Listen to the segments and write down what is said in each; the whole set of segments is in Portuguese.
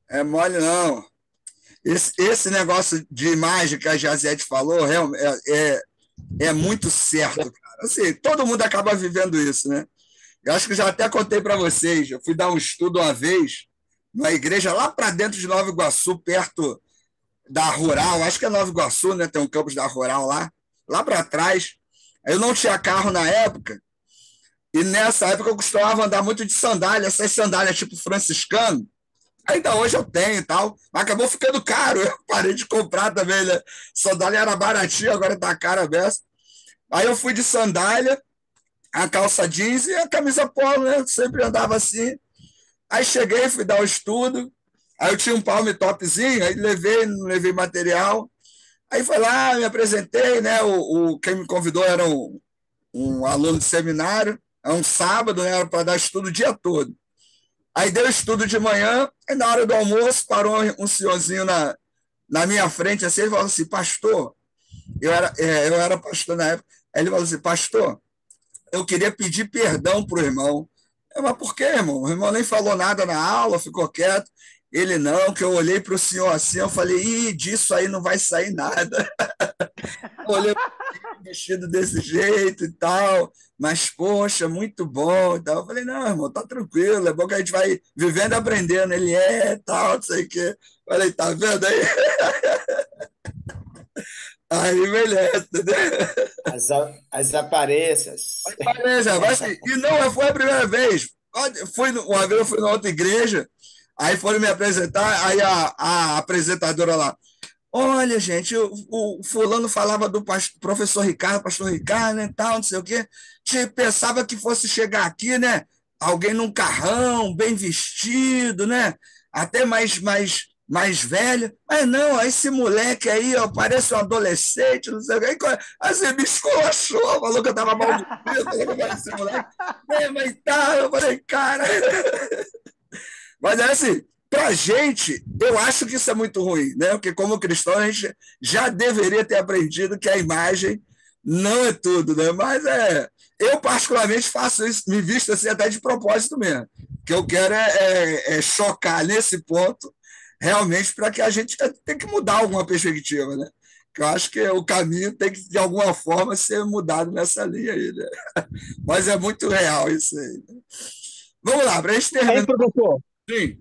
É mole, não. Esse negócio de imagem que a Jazete falou é muito certo, cara. Assim, todo mundo acaba vivendo isso, né? Eu acho que já até contei para vocês. Eu fui dar um estudo uma vez numa igreja lá para dentro de Nova Iguaçu, perto da Rural. Acho que é Nova Iguaçu, né? Tem um campus da Rural lá para trás. Eu não tinha carro na época, e nessa época eu costumava andar muito de sandália, essas sandálias tipo franciscano. Ainda hoje eu tenho e tal, mas acabou ficando caro. Eu parei de comprar também, né? Sandália era baratinha, agora tá cara dessa. Aí eu fui de sandália, a calça jeans e a camisa polo, né? Sempre andava assim. Aí cheguei, fui dar o estudo. Aí eu tinha um palm topzinho, aí levei, não levei material. Aí foi lá, me apresentei, né? Quem me convidou era um aluno de seminário. É um sábado, né? Era para dar estudo o dia todo. Aí deu estudo de manhã, e na hora do almoço parou um senhorzinho na minha frente, assim, ele falou assim, pastor, eu era pastor na época, aí ele falou assim, pastor, eu queria pedir perdão para o irmão. Mas por quê, irmão? O irmão nem falou nada na aula, ficou quieto. Ele não, que eu olhei para o senhor assim, eu falei, disso aí não vai sair nada. Eu olhei vestido desse jeito e tal, mas, poxa, muito bom e tal. Eu falei, não, irmão, tá tranquilo, é bom que a gente vai vivendo e aprendendo. Ele tal, não sei o quê. Eu falei, tá vendo aí? Aí, beleza, entendeu? As aparências. Beleza, vai assim. E não foi a primeira vez. Uma vez eu fui numa outra igreja, aí foram me apresentar, aí a apresentadora lá, olha, gente, o fulano falava do professor Ricardo, pastor Ricardo, né, tal, não sei o quê. Pensava que fosse chegar aqui, né, alguém num carrão, bem vestido, né, até mais velho. Mas não, esse moleque aí, ó, parece um adolescente, não sei o quê. Assim, me esculachou, falou que eu tava mal de vida, falou que eu parecia esse moleque. Mas tá, eu falei, cara. Mas é assim, para a gente, eu acho que isso é muito ruim, né? Porque como cristão, a gente já deveria ter aprendido que a imagem não é tudo, né? Mas eu particularmente faço isso, me visto assim até de propósito mesmo. O que eu quero é chocar nesse ponto, realmente, para que a gente tenha que mudar alguma perspectiva, né? Que eu acho que o caminho tem que, de alguma forma, ser mudado nessa linha aí, né? Mas é muito real isso aí. Vamos lá, para a gente Aí, terminar. professor, Sim,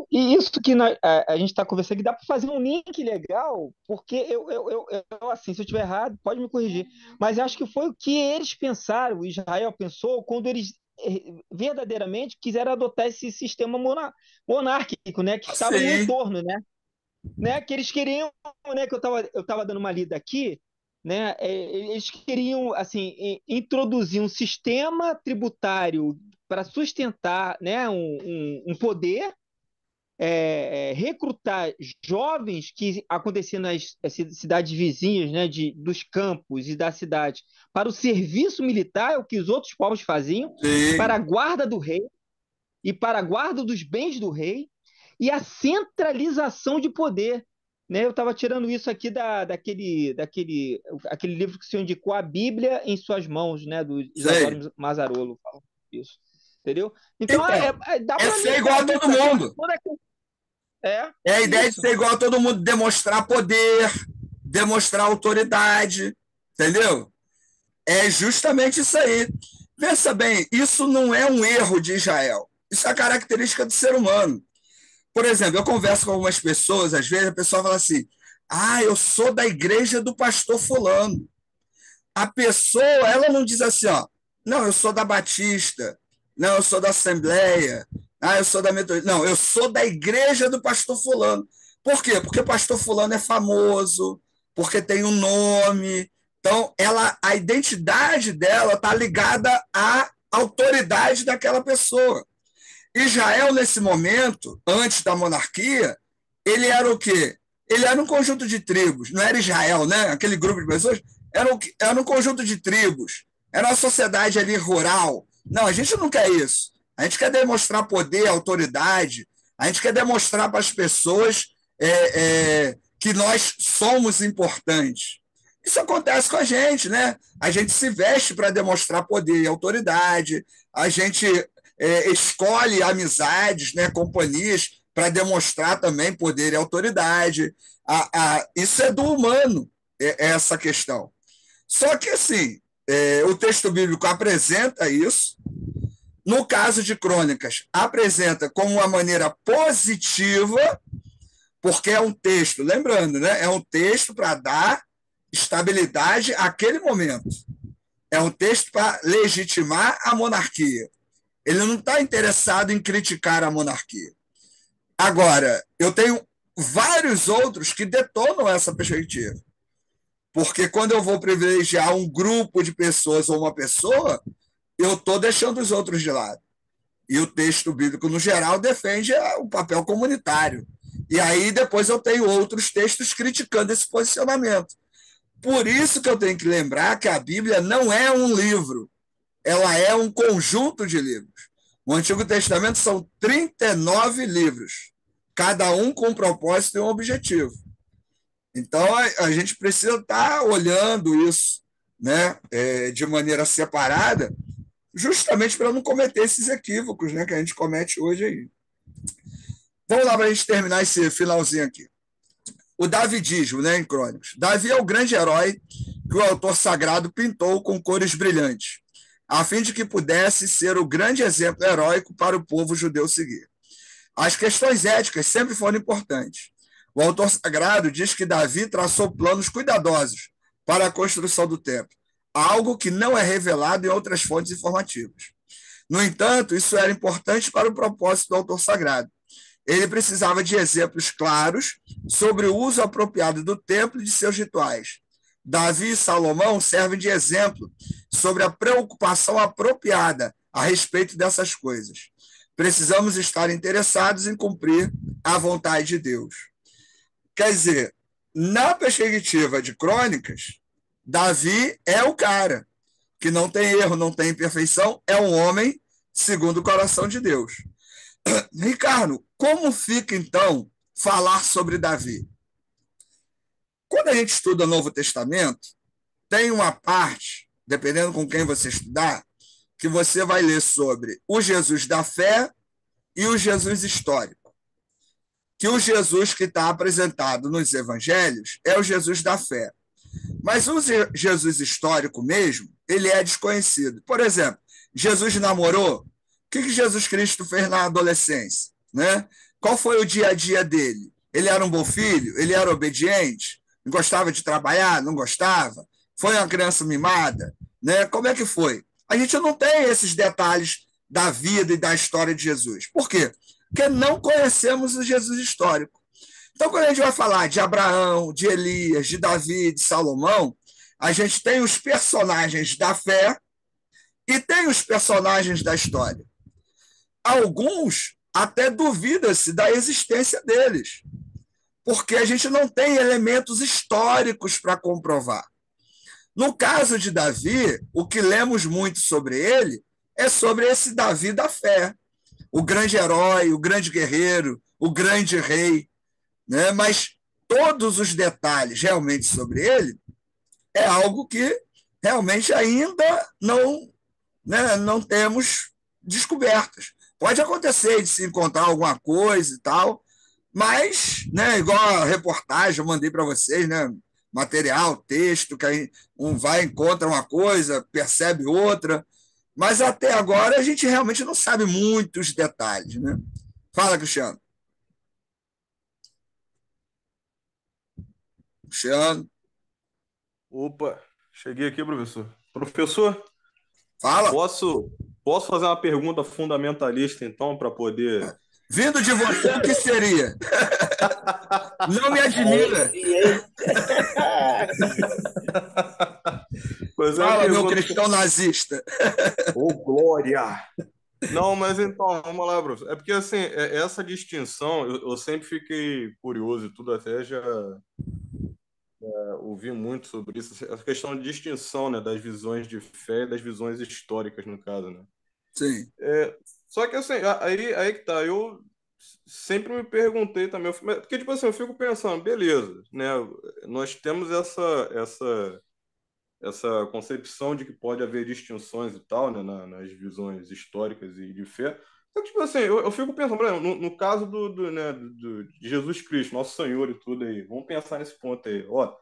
e isso que a gente está conversando aqui, dá para fazer um link legal, porque assim, se eu estiver errado, pode me corrigir, mas eu acho que foi o que eles pensaram, o Israel pensou, quando eles verdadeiramente quiseram adotar esse sistema monárquico, né, que estava no sim. entorno, né, que eles queriam, né, que eu tava dando uma lida aqui, né, eles queriam, assim, introduzir um sistema tributário para sustentar, né, um poder, recrutar jovens que acontecia nas cidades vizinhas, né, dos campos e da cidade, para o serviço militar, é o que os outros povos faziam, para a Sim. guarda do rei e para a guarda dos bens do rei, e a centralização de poder. Né? Eu estava tirando isso aqui aquele livro que o senhor indicou, A Bíblia em Suas Mãos, né? Do Sei. Isadora Mazarolo. Fala isso. Entendeu? Então, Então, dá é para ser igual linkar a todo isso. mundo. É a ideia de Isso. ser igual a todo mundo, demonstrar poder, demonstrar autoridade, entendeu? É justamente isso aí. Pensa bem, isso não é um erro de Israel. Isso é a característica do ser humano. Por exemplo, eu converso com algumas pessoas, às vezes a pessoa fala assim: ah, eu sou da igreja do pastor fulano. A pessoa, ela não diz assim, ó, não, eu sou da Batista, não, eu sou da Assembleia, eu sou da Metodista. Não, eu sou da igreja do pastor fulano. Por quê? Porque o pastor fulano é famoso, porque tem um nome. Então, a identidade dela está ligada à autoridade daquela pessoa. Israel, nesse momento, antes da monarquia, ele era o quê? Ele era um conjunto de tribos, não era Israel, né? Aquele grupo de pessoas, era um conjunto de tribos, era uma sociedade ali rural. Não, a gente não quer isso. A gente quer demonstrar poder, autoridade, a gente quer demonstrar para as pessoas que nós somos importantes. Isso acontece com a gente, né? A gente se veste para demonstrar poder e autoridade, a gente escolhe amizades, né, companhias, para demonstrar também poder e autoridade. Isso é do humano, essa questão. Só que, assim, o texto bíblico apresenta isso. No caso de Crônicas, apresenta como uma maneira positiva, porque é um texto, lembrando, né? É um texto para dar estabilidade àquele momento. É um texto para legitimar a monarquia. Ele não está interessado em criticar a monarquia. Agora, eu tenho vários outros que detonam essa perspectiva. Porque quando eu vou privilegiar um grupo de pessoas ou uma pessoa, eu estou deixando os outros de lado. E o texto bíblico, no geral, defende o papel comunitário. E aí depois eu tenho outros textos criticando esse posicionamento. Por isso que eu tenho que lembrar que a Bíblia não é um livro, ela é um conjunto de livros. O Antigo Testamento são 39 livros, cada um com um propósito e um objetivo. Então a gente precisa estar olhando isso, né, de maneira separada, justamente para não cometer esses equívocos, né, que a gente comete hoje aí. Vamos lá para a gente terminar esse finalzinho aqui. O davidismo, né, em Crônicas. Davi é o grande herói que o autor sagrado pintou com cores brilhantes, a fim de que pudesse ser o grande exemplo heróico para o povo judeu seguir. As questões éticas sempre foram importantes. O autor sagrado diz que Davi traçou planos cuidadosos para a construção do templo, algo que não é revelado em outras fontes informativas. No entanto, isso era importante para o propósito do autor sagrado. Ele precisava de exemplos claros sobre o uso apropriado do templo e de seus rituais. Davi e Salomão servem de exemplo sobre a preocupação apropriada a respeito dessas coisas. Precisamos estar interessados em cumprir a vontade de Deus. Quer dizer, na perspectiva de Crônicas, Davi é o cara que não tem erro, não tem imperfeição, é um homem segundo o coração de Deus. Ricardo, como fica, então, falar sobre Davi? Quando a gente estuda o Novo Testamento, tem uma parte, dependendo com quem você estudar, que você vai ler sobre o Jesus da fé e o Jesus histórico. Que o Jesus que está apresentado nos evangelhos é o Jesus da fé. Mas o Jesus histórico mesmo, ele é desconhecido. Por exemplo, Jesus namorou? O que Jesus Cristo fez na adolescência? Né? Qual foi o dia a dia dele? Ele era um bom filho? Ele era obediente? Gostava de trabalhar? Não gostava? Foi uma criança mimada? Né? Como é que foi? A gente não tem esses detalhes da vida e da história de Jesus. Por quê? Porque não conhecemos o Jesus histórico. Então, quando a gente vai falar de Abraão, de Elias, de Davi, de Salomão, a gente tem os personagens da fé e tem os personagens da história. Alguns até duvida-se da existência deles, porque a gente não tem elementos históricos para comprovar. No caso de Davi, o que lemos muito sobre ele é sobre esse Davi da fé, o grande herói, o grande guerreiro, o grande rei, né? Mas todos os detalhes realmente sobre ele é algo que realmente ainda não temos descobertas. Pode acontecer de se encontrar alguma coisa e tal, mas, né, igual a reportagem, eu mandei para vocês, né, material, texto, que aí um vai, encontra uma coisa, percebe outra, mas até agora a gente realmente não sabe muitos detalhes. Né? Fala, Cristiano. Cristiano, Opa, cheguei aqui, professor. Professor, fala. posso fazer uma pergunta fundamentalista, então, para poder. Vindo de você, o que seria? Não me Aí admira. sim, hein? Fazer uma Fala, meu pergunta. cristão nazista. Ô, glória! Não, mas então, vamos lá, professor. É porque, assim, essa distinção, eu sempre fiquei curioso e tudo, até já ouvi muito sobre isso, essa questão de distinção, né, das visões de fé e das visões históricas, no caso, né? Sim, Só que, assim, aí que tá, eu sempre me perguntei também, porque, tipo assim, eu fico pensando, beleza, né, nós temos essa concepção de que pode haver distinções e tal, né, nas visões históricas e de fé. Então, tipo assim, eu fico pensando, por exemplo, no caso de Jesus Cristo, nosso Senhor e tudo aí, vamos pensar nesse ponto aí. Ó,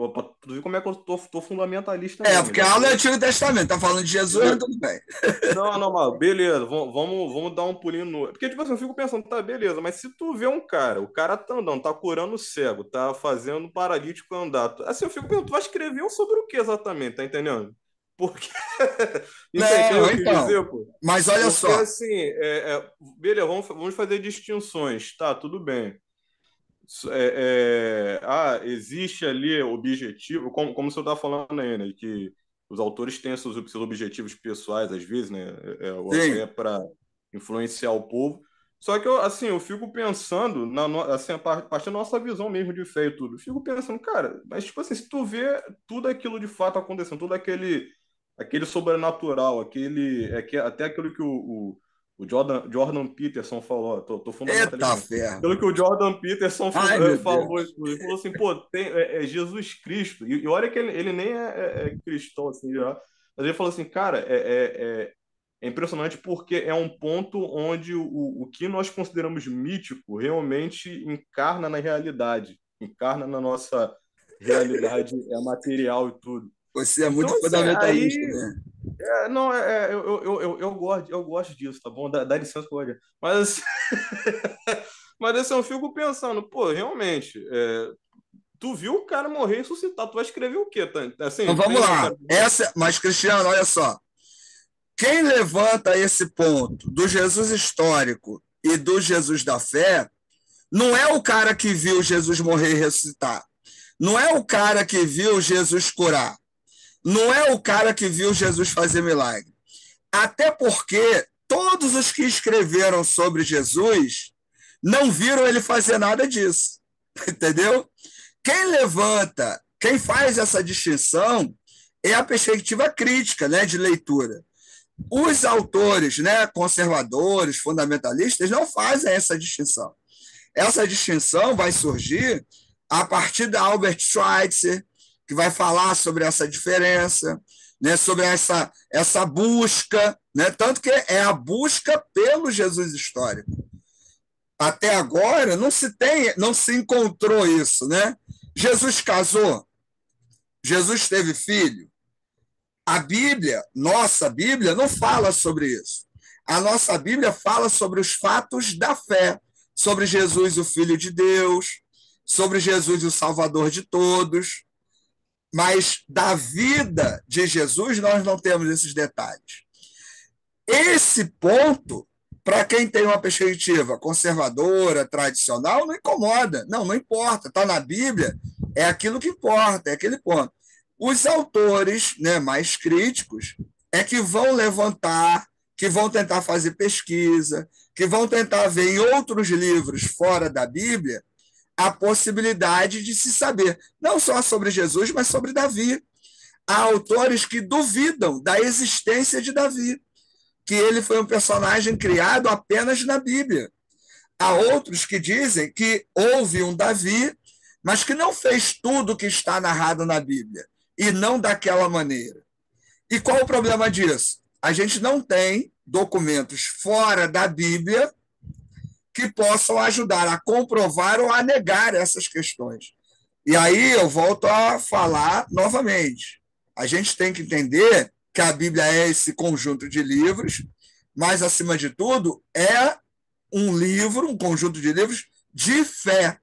pra tu ver como é que eu tô fundamentalista mesmo. Porque a aula é Antigo Testamento, tá falando de Jesus, mas tudo bem. Não, mas beleza, vamos dar um pulinho no. Porque, tipo assim, eu fico pensando, tá, beleza, mas se tu vê um cara, o cara tá andando, tá curando o cego, tá fazendo o paralítico andar. Assim, eu fico pensando, tu vai escrever sobre o que exatamente, tá entendendo? Porque. Entendeu o Não, que eu quis então, dizer, pô? mas olha Porque, só, assim, beleza, vamos fazer distinções, tá, tudo bem. Existe ali objetivo, como você está falando aí, né, que os autores têm seus objetivos pessoais, às vezes, né, ou sim, até para influenciar o povo. Só que eu fico pensando, assim, a partir da nossa visão mesmo de fé e tudo, eu fico pensando, cara, mas tipo assim, se tu vê tudo aquilo de fato acontecendo, todo aquele sobrenatural, até aquilo que o Jordan Peterson falou, ó, tô eita fundamentalista mesmo. ferro. Pelo que o Jordan Peterson Ai, meu falou, Deus. ele falou assim, pô, é Jesus Cristo, e olha que ele nem é cristão, assim, já, mas ele falou assim, cara, é impressionante porque é um ponto onde o que nós consideramos mítico realmente encarna na realidade, encarna na nossa realidade material e tudo. Você é muito Então, assim, fundamentalista, né? não, eu gosto disso, tá bom? Dá licença que eu gosto disso. Mas, assim, mas assim, eu fico pensando, pô, realmente, tu viu o cara morrer e ressuscitar, tu vai escrever o quê? Assim, Então vamos entendeu o que eu lá. quero dizer? Mas, Cristiano, olha só. Quem levanta esse ponto do Jesus histórico e do Jesus da fé não é o cara que viu Jesus morrer e ressuscitar. Não é o cara que viu Jesus curar. Não é o cara que viu Jesus fazer milagre. Até porque todos os que escreveram sobre Jesus não viram ele fazer nada disso. Entendeu? Quem levanta, quem faz essa distinção é a perspectiva crítica, né, de leitura. Os autores, né, conservadores, fundamentalistas, não fazem essa distinção. Essa distinção vai surgir a partir da Albert Schweitzer, que vai falar sobre essa diferença, né, sobre essa busca, né, tanto que é a busca pelo Jesus histórico. Até agora não se encontrou isso, né? Jesus casou, Jesus teve filho. A Bíblia, nossa Bíblia, não fala sobre isso. A nossa Bíblia fala sobre os fatos da fé, sobre Jesus, o Filho de Deus, sobre Jesus, o Salvador de todos. Mas da vida de Jesus, nós não temos esses detalhes. Esse ponto, para quem tem uma perspectiva conservadora, tradicional, não incomoda. Não importa. Está na Bíblia, é aquilo que importa, é aquele ponto. Os autores, né, mais críticos é que vão levantar, que vão tentar fazer pesquisa, que vão tentar ver em outros livros fora da Bíblia a possibilidade de se saber, não só sobre Jesus, mas sobre Davi. Há autores que duvidam da existência de Davi, que ele foi um personagem criado apenas na Bíblia. Há outros que dizem que houve um Davi, mas que não fez tudo o que está narrado na Bíblia, e não daquela maneira. E qual o problema disso? A gente não tem documentos fora da Bíblia que possam ajudar a comprovar ou a negar essas questões. E aí eu volto a falar novamente. A gente tem que entender que a Bíblia é esse conjunto de livros, mas, acima de tudo, é um livro, um conjunto de livros de fé.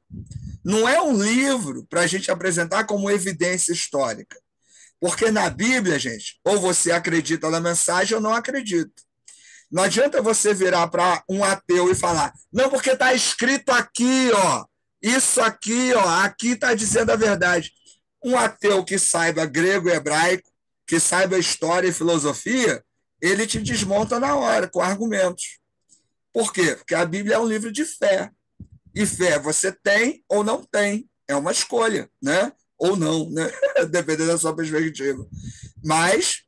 Não é um livro para a gente apresentar como evidência histórica. Porque na Bíblia, gente, ou você acredita na mensagem ou não acredita. Não adianta você virar para um ateu e falar, não, porque está escrito aqui, ó, isso aqui, ó, aqui está dizendo a verdade. Um ateu que saiba grego e hebraico, que saiba história e filosofia, ele te desmonta na hora, com argumentos. Por quê? Porque a Bíblia é um livro de fé. E fé você tem ou não tem. É uma escolha, né? Ou não, né? Dependendo da sua perspectiva. Mas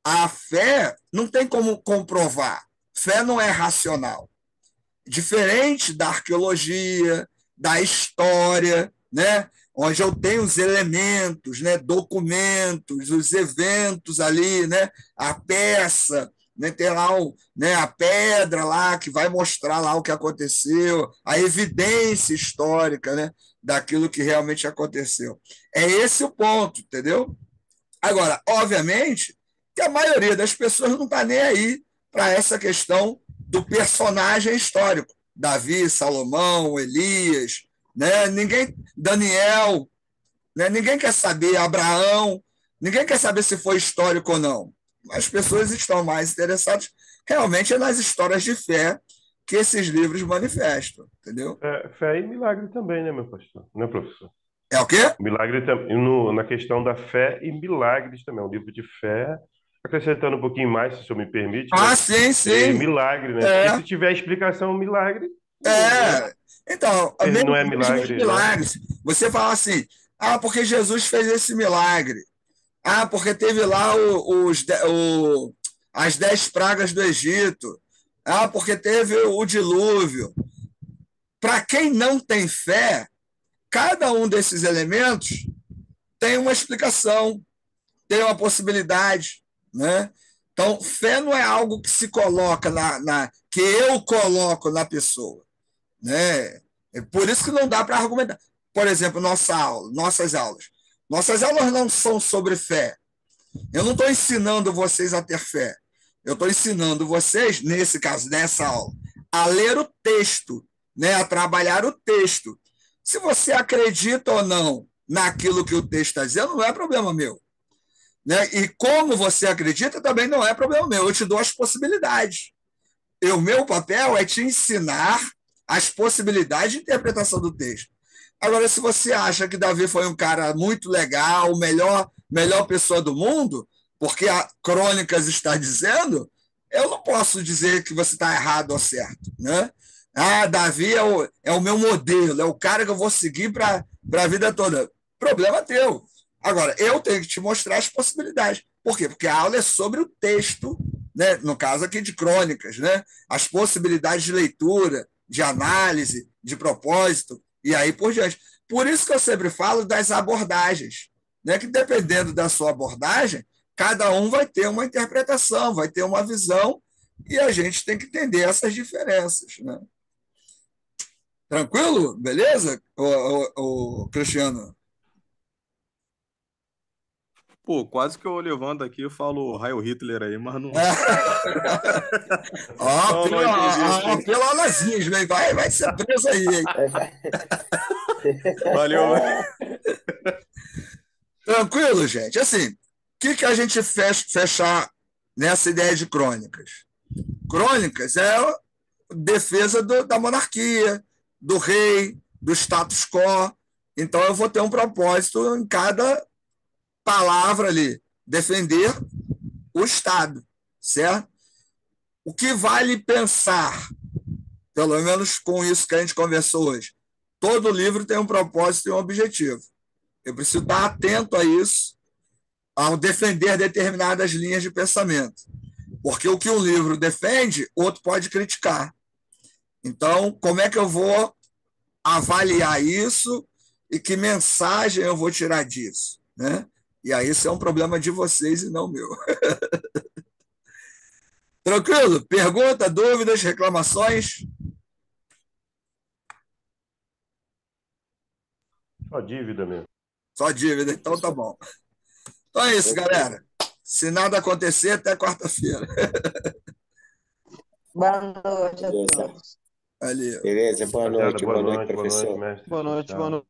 a fé não tem como comprovar. Fé não é racional. Diferente da arqueologia, da história, né? onde eu tenho os elementos, né, documentos, os eventos ali, né, a peça, né, tem lá né, a pedra lá que vai mostrar lá o que aconteceu, a evidência histórica, né, daquilo que realmente aconteceu. É esse o ponto, entendeu? Agora, obviamente, que a maioria das pessoas não está nem aí para essa questão do personagem histórico. Davi, Salomão, Elias, né? Ninguém, Daniel, né? Ninguém quer saber, Abraão, ninguém quer saber se foi histórico ou não. As pessoas estão mais interessadas realmente nas histórias de fé que esses livros manifestam, entendeu? Fé e milagre também, né, meu pastor? Né, professor? É o quê? Milagre também, na questão da fé e milagres também. Um livro de fé, acrescentando um pouquinho mais, se o senhor me permite, né? Ah, sim, E sim. milagre, né? Porque É, se tiver explicação, milagre, é. Então, ele não é mesmo os milagre, né? milagres. Você fala assim, porque Jesus fez esse milagre. Porque teve lá as 10 pragas do Egito. Porque teve o dilúvio. Para quem não tem fé, cada um desses elementos tem uma explicação, tem uma possibilidade, né? Então, fé não é algo que se coloca que eu coloco na pessoa, né? É por isso que não dá para argumentar. Por exemplo, nossas aulas. Nossas aulas não são sobre fé. Eu não estou ensinando vocês a ter fé. Eu estou ensinando vocês, nesse caso, nessa aula, a ler o texto, né? A trabalhar o texto. Se você acredita ou não naquilo que o texto está dizendo, não é problema meu. Né? E como você acredita também não é problema meu. Eu te dou as possibilidades. O meu papel é te ensinar as possibilidades de interpretação do texto. Agora, se você acha que Davi foi um cara muito legal, melhor pessoa do mundo, porque a Crônicas está dizendo, eu não posso dizer que você está errado ou certo. Né? Davi é o meu modelo, é o cara que eu vou seguir para a vida toda. Problema teu. Agora, eu tenho que te mostrar as possibilidades. Por quê? Porque a aula é sobre o texto, né? No caso aqui de Crônicas, né? As possibilidades de leitura, de análise, de propósito, e aí por diante. Por isso que eu sempre falo das abordagens, né? Que dependendo da sua abordagem, cada um vai ter uma interpretação, vai ter uma visão, e a gente tem que entender essas diferenças. Né? Tranquilo? Beleza, Cristiano? Pô, quase que eu levanto aqui e falo Heil Hitler aí, mas não. Não entendi. Pelo Alazinhas, vai ser preso aí. Hein? Valeu. Tranquilo, gente? Assim, o que a gente fechar nessa ideia de crônicas? Crônicas é a defesa da monarquia, do rei, do status quo. Então, eu vou ter um propósito em cada palavra ali, defender o Estado, certo? O que vale pensar, pelo menos com isso que a gente conversou hoje, todo livro tem um propósito e um objetivo. Eu preciso estar atento a isso, ao defender determinadas linhas de pensamento. Porque o que um livro defende, outro pode criticar. Então, como é que eu vou avaliar isso e que mensagem eu vou tirar disso? Né? E aí isso é um problema de vocês e não meu. Tranquilo? Pergunta, dúvidas, reclamações? Só dívida mesmo. Só dívida, então tá bom. Então é isso, galera. Se nada acontecer, até quarta-feira. Boa noite a Beleza. todos. Valeu. Beleza, boa Rapaziada, noite, boa noite, boa noite, professor. mestre. Boa noite, Tchau. boa noite.